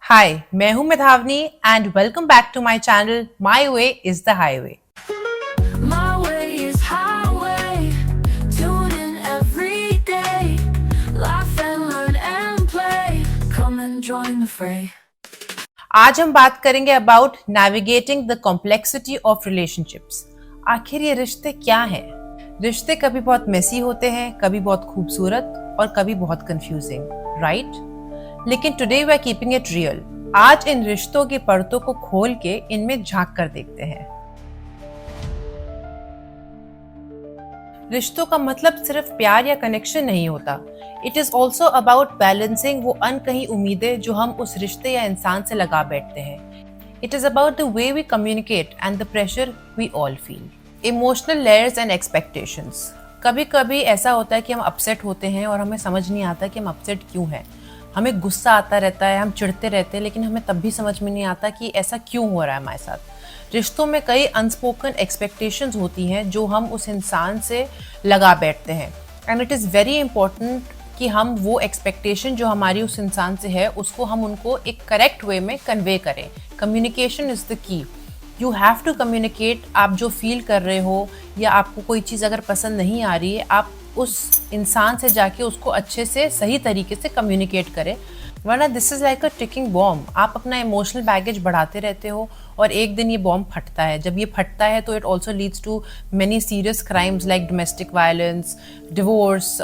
हाय, मैं हूं Medhavani and welcome back to my channel my way is the highway. My way is highway. Tune in every day. Laugh and learn and play. Come and join the fray. आज हम बात करेंगे about navigating the complexity of relationships. आखिर ये रिश्ते क्या हैं? रिश्ते कभी बहुत मेसी होते हैं, कभी बहुत खूबसूरत और कभी बहुत कंफ्यूजिंग, राइट? लेकिन today we are keeping it real. आज इन रिश्तों की परतों को खोल के इनमें झांक कर देखते हैं। रिश्तों का मतलब सिर्फ प्यार या कनेक्शन नहीं होता। It is also about balancing वो अनकही उम्मीदें जो हम उस रिश्ते या इंसान से लगा बैठते हैं। It is about the way we communicate and the pressure we all feel. Emotional layers and expectations. कभी कभी ऐसा होता है कि हम अपसेट होते हैं और हमें समझ नहीं आता कि हम अपसेट क्यों हैं। हमें गुस्सा आता रहता है, हम चिढ़ते रहते हैं, लेकिन हमें तब भी समझ में नहीं आता कि ऐसा क्यों हो रहा है हमारे साथ। रिश्तों में कई अनस्पोकन एक्सपेक्टेशंस होती हैं जो हम उस इंसान से लगा बैठते हैं and it is very important कि हम वो एक्सपेक्टेशन जो हमारी उस इंसान से है उसको हम उनको एक करेक्ट वे में कन्वे करें। Communication is the key. You have to communicate. आप जो फील कर रहे हो या आपको कोई चीज़ अगर पसंद नहीं आ रही है, आप उस इंसान से जाके उसको अच्छे से सही तरीके से कम्युनिकेट करें, वरना this is like a ticking bomb. आप अपना इमोशनल बैगेज बढ़ाते रहते हो और एक दिन ये बॉम्ब फटता है। जब ये फटता है तो it also leads to many serious crimes like domestic violence, divorce,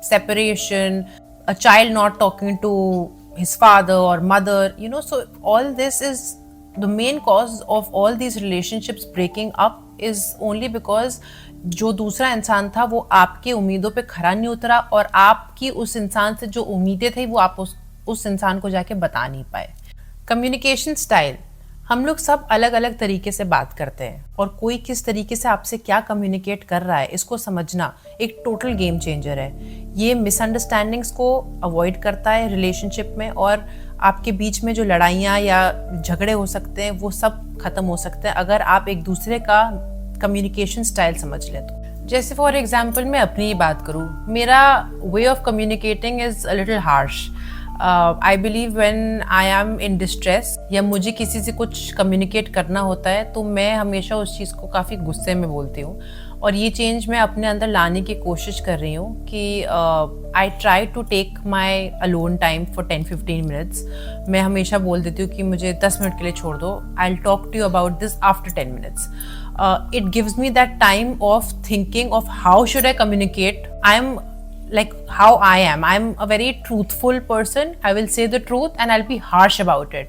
separation, a child not talking to his father और mother, you know. So all this is the main cause of all these relationships breaking up is only because जो दूसरा इंसान था वो आपकी उम्मीदों पे खरा नहीं उतरा और आपकी उस इंसान से जो उम्मीदें थी वो आप उस इंसान को जाके बता नहीं पाए। Communication style. हम लोग सब अलग अलग तरीके से बात करते हैं और कोई किस तरीके से आपसे क्या कम्युनिकेट कर रहा है इसको समझना एक टोटल गेम चेंजर है। ये मिसअंडरस्टैंडिंग्स को अवॉइड करता है रिलेशनशिप में, और आपके बीच में जो लड़ाइयाँ या झगड़े हो सकते हैं वो सब खत्म हो सकते हैं अगर आप एक दूसरे का कम्युनिकेशन स्टाइल समझ लें तो। जैसे फॉर एग्जाम्पल मैं अपनी ही बात करूँ, मेरा way of communicating is a little harsh. I believe when I am in distress या मुझे किसी से कुछ कम्युनिकेट करना होता है तो मैं हमेशा उस चीज़ को काफ़ी गुस्से में बोलती हूँ, और ये चेंज मैं अपने अंदर लाने की कोशिश कर रही हूँ कि I try to take my alone time for 10-15 minutes. मैं हमेशा बोल देती हूँ कि मुझे 10 मिनट के लिए छोड़ दो, I will talk to you about this after 10 minutes. It gives me that time of thinking of how should I communicate. I am like how I am. I'm a very truthful person. I will say the truth and I'll be harsh about it.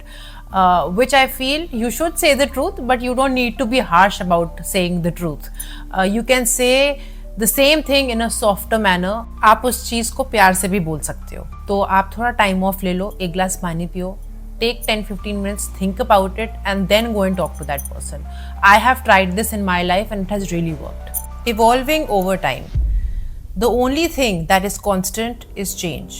Which I feel you should say the truth, but you don't need to be harsh about saying the truth. You can say the same thing in a softer manner. आप उस चीज़ को प्यार से भी बोल सकते हो। तो आप थोड़ा टाइम ऑफ ले लो, एक ग्लास पानी पियो, take 10-15 minutes, think about it, and then go and talk to that person. I have tried this in my life and it has really worked. Evolving over time. The only thing that is constant is change.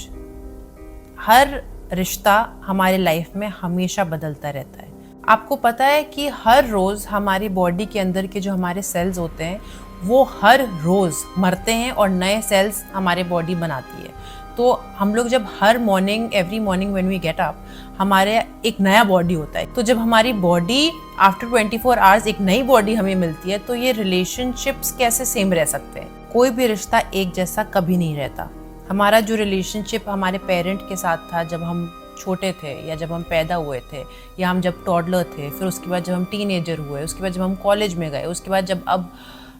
हर रिश्ता हमारे life में हमेशा बदलता रहता है। आपको पता है कि हर रोज़ हमारी बॉडी के अंदर के जो हमारे सेल्स होते हैं वो हर रोज़ मरते हैं और नए सेल्स हमारे बॉडी बनाती है। तो हम लोग जब हर morning, every morning when we get up, हमारे एक नया बॉडी होता है। तो जब हमारी बॉडी आफ्टर 24 आवर्स एक नई बॉडी हमें मिलती है तो ये रिलेशनशिप्स कैसे सेम रह सकते हैं? कोई भी रिश्ता एक जैसा कभी नहीं रहता। हमारा जो रिलेशनशिप हमारे पेरेंट के साथ था जब हम छोटे थे या जब हम पैदा हुए थे या हम जब टॉडलर थे, फिर उसके बाद जब हम टीनेजर हुए, उसके बाद जब हम कॉलेज में गए, उसके बाद जब अब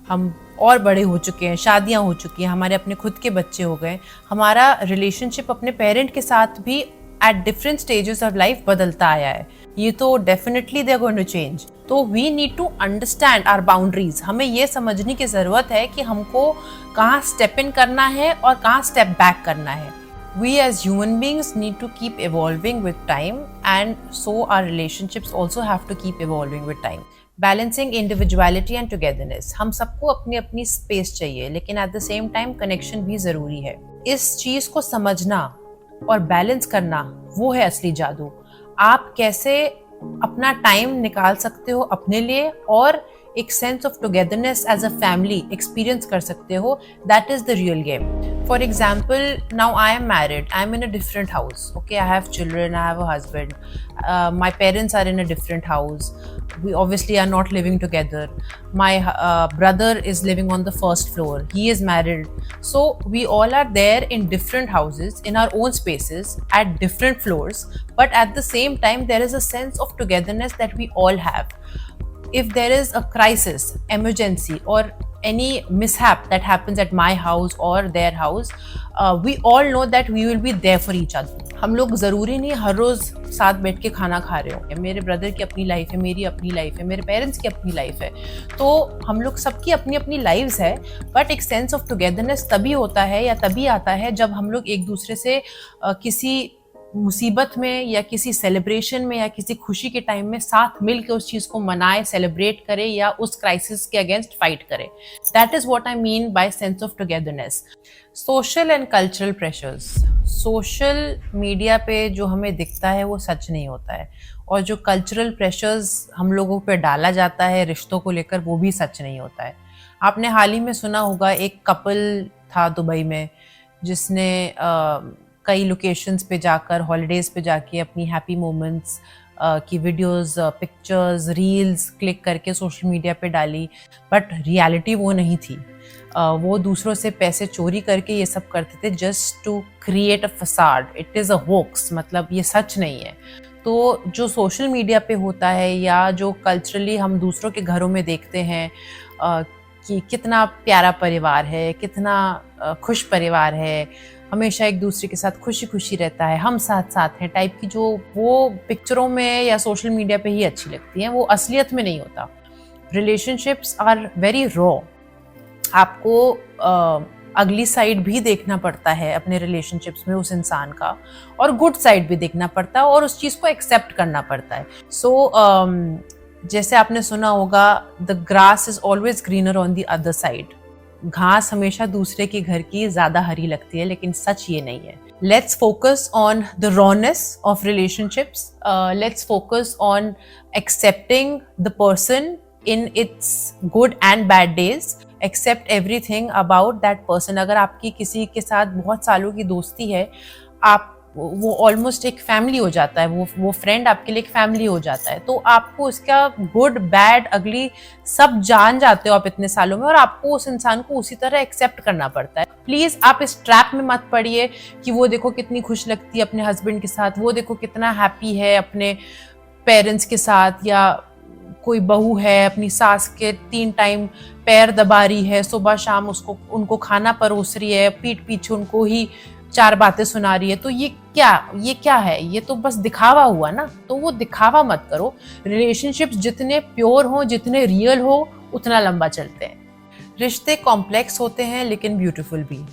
हम और बड़े हो चुके हैं, शादियां हो चुकी हैं, हमारे अपने खुद के बच्चे हो गए, हमारा रिलेशनशिप अपने पेरेंट के साथ भी at different stages of life बदलता आया है। ये तो definitely they are going to change. तो we need to understand our boundaries. हमें ये समझने की ज़रूरत है कि हमको कहाँ स्टेप इन करना है और कहाँ स्टेप बैक करना है। We as human beings need to keep evolving with time, and so our relationships also have to keep evolving with time. Balancing individuality and togetherness. हम सबको अपनी अपनी स्पेस चाहिए, लेकिन at the same time connection भी ज़रूरी है। इस चीज़ को समझना और बैलेंस करना वो है असली जादू। आप कैसे अपना टाइम निकाल सकते हो अपने लिए और एक sense of togetherness as a family experience कर सकते हो, that is the real game. For example, now I am married, I am in a different house, okay, I have children, I have a husband, my parents are in a different house, we obviously are not living together. My brother is living on the first floor, he is married, so we all are there in different houses in our own spaces at different floors, but at the same time there is a sense of togetherness that we all have. If there is a crisis, emergency, or any mishap that happens at my house or their house, we all know that we will be there for each other. हम लोग ज़रूरी नहीं हर रोज़ साथ बैठ के खाना खा रहे हो. मेरे ब्रदर की अपनी लाइफ है, मेरी अपनी लाइफ है, मेरे पेरेंट्स की अपनी लाइफ है, तो हम लोग सबकी अपनी अपनी लाइव्स है. बट एक सेंस ऑफ टुगेदरनेस तभी होता है या तभी आता है जब हम लोग एक दूसरे से किसी मुसीबत में या किसी सेलिब्रेशन में या किसी खुशी के टाइम में साथ मिल के उस चीज़ को मनाए, सेलिब्रेट करें या उस क्राइसिस के अगेंस्ट फाइट करें. That is what I mean by sense of togetherness. Social and cultural pressures. Social media पे जो हमें दिखता है वो सच नहीं होता है, और जो कल्चरल प्रेशर्स हम लोगों पे डाला जाता है रिश्तों को लेकर वो भी सच नहीं होता है. आपने हाल ही में सुना होगा, एक कपल था दुबई में जिसने कई लोकेशंस पे जाकर, हॉलीडेज़ पे जाके अपनी हैप्पी मोमेंट्स की वीडियोस, पिक्चर्स, रील्स क्लिक करके सोशल मीडिया पे डाली, बट रियलिटी वो नहीं थी. वो दूसरों से पैसे चोरी करके ये सब करते थे just to create a facade. It is a hoax, मतलब ये सच नहीं है. तो जो सोशल मीडिया पे होता है या जो कल्चरली हम दूसरों के घरों में देखते हैं कि कितना प्यारा परिवार है, कितना खुश परिवार है, हमेशा एक दूसरे के साथ खुशी खुशी रहता है, हम साथ साथ हैं टाइप की, जो वो पिक्चरों में या सोशल मीडिया पे ही अच्छी लगती हैं, वो असलियत में नहीं होता. Relationships are very raw. आपको अगली साइड भी देखना पड़ता है अपने रिलेशनशिप्स में उस इंसान का, और गुड साइड भी देखना पड़ता है और उस चीज़ को एक्सेप्ट करना पड़ता है. सो जैसे आपने सुना होगा, the grass is always greener on the other side. घास हमेशा दूसरे के घर की ज़्यादा हरी लगती है, लेकिन सच ये नहीं है. Let's focus on the rawness of relationships. Let's focus on accepting the person in its good and bad days. Accept everything about that person. अगर आपकी किसी के साथ बहुत सालों की दोस्ती है, आप वो ऑलमोस्ट एक फैमिली हो जाता है, वो फ्रेंड आपके लिए एक फैमिली हो जाता है, तो आपको उसका गुड बैड अगली सब जान जाते हो आप इतने सालों में, और आपको उस इंसान को उसी तरह एक्सेप्ट करना पड़ता है. प्लीज़ आप इस ट्रैप में मत पड़िए कि वो देखो कितनी खुश लगती है अपने हस्बैंड के साथ, वो देखो कितना हैप्पी है अपने पेरेंट्स के साथ, या कोई बहू है अपनी सास के 3 टाइम पैर दबा रही है, सुबह शाम उनको खाना परोस रही है, पीठ पीछे उनको ही 4 बातें सुना रही है. तो ये क्या है? ये तो बस दिखावा हुआ ना. तो वो दिखावा मत करो. रिलेशनशिप्स जितने प्योर हो, जितने रियल हो, उतना लंबा चलते हैं. रिश्ते कॉम्प्लेक्स होते हैं लेकिन ब्यूटीफुल भी.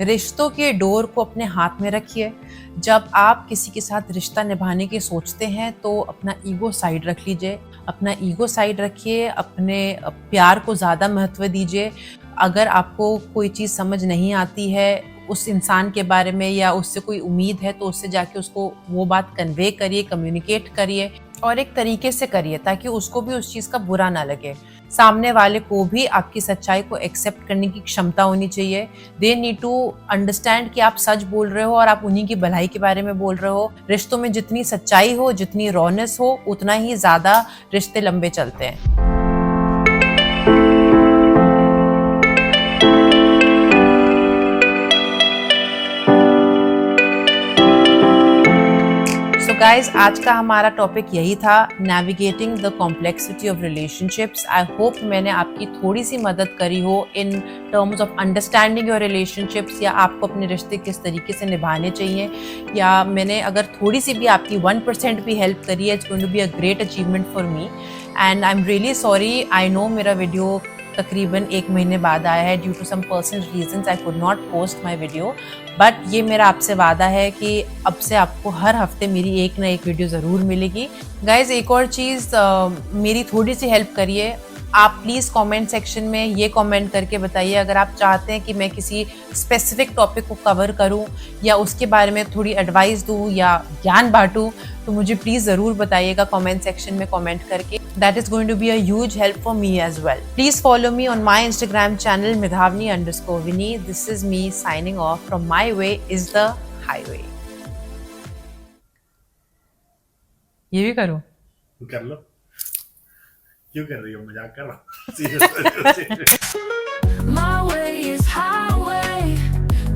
रिश्तों के डोर को अपने हाथ में रखिए. जब आप किसी के साथ रिश्ता निभाने की सोचते हैं तो अपना ईगो साइड रख लीजिए. अपना ईगो साइड रखिए, अपने प्यार को ज़्यादा महत्व दीजिए. अगर आपको कोई चीज़ समझ नहीं आती है उस इंसान के बारे में या उससे कोई उम्मीद है, तो उससे जाके उसको वो बात कन्वे करिए, कम्युनिकेट करिए, और एक तरीके से करिए ताकि उसको भी उस चीज़ का बुरा ना लगे. सामने वाले को भी आपकी सच्चाई को एक्सेप्ट करने की क्षमता होनी चाहिए. दे नीड टू अंडरस्टैंड कि आप सच बोल रहे हो और आप उन्हीं की भलाई के बारे में बोल रहे हो. रिश्तों में जितनी सच्चाई हो, जितनी रॉनेस हो, उतना ही ज़्यादा रिश्ते लंबे चलते हैं. गाइज, आज का हमारा टॉपिक यही था, navigating the complexity of relationships. I hope मैंने आपकी थोड़ी सी मदद करी हो in terms of understanding your relationships, या आपको अपने रिश्ते किस तरीके से निभाने चाहिए, या मैंने अगर थोड़ी सी भी आपकी 1% भी हेल्प करी है, it's going to be a great achievement for me. And I am really sorry. I know मेरा वीडियो तकरीबन 1 महीने बाद आया है. Due to some personal reasons I could not post my video, but ये मेरा आपसे वादा है कि अब से आपको हर हफ्ते मेरी एक ना एक वीडियो ज़रूर मिलेगी. गाइज, एक और चीज़, मेरी थोड़ी सी हेल्प करिए. आप प्लीज़ कमेंट सेक्शन में ये कमेंट करके बताइए अगर आप चाहते हैं कि मैं किसी स्पेसिफिक टॉपिक को कवर करूं या उसके बारे में थोड़ी एडवाइस दूं या ज्ञान बांटूं, तो मुझे प्लीज़ ज़रूर बताइएगा कमेंट सेक्शन में कमेंट करके. That is going to be a huge help for me as well. Please follow me on my Instagram channel Medhavni_Vinny. This is me signing off from My Way is the Highway. ये भी करूं? कर लो। क्यों कर रही हो, मजाक कर रहा हूँ। My way is highway.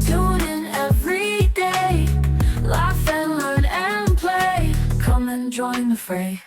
Tune in every day. Laugh and learn and play. Come and join the fray.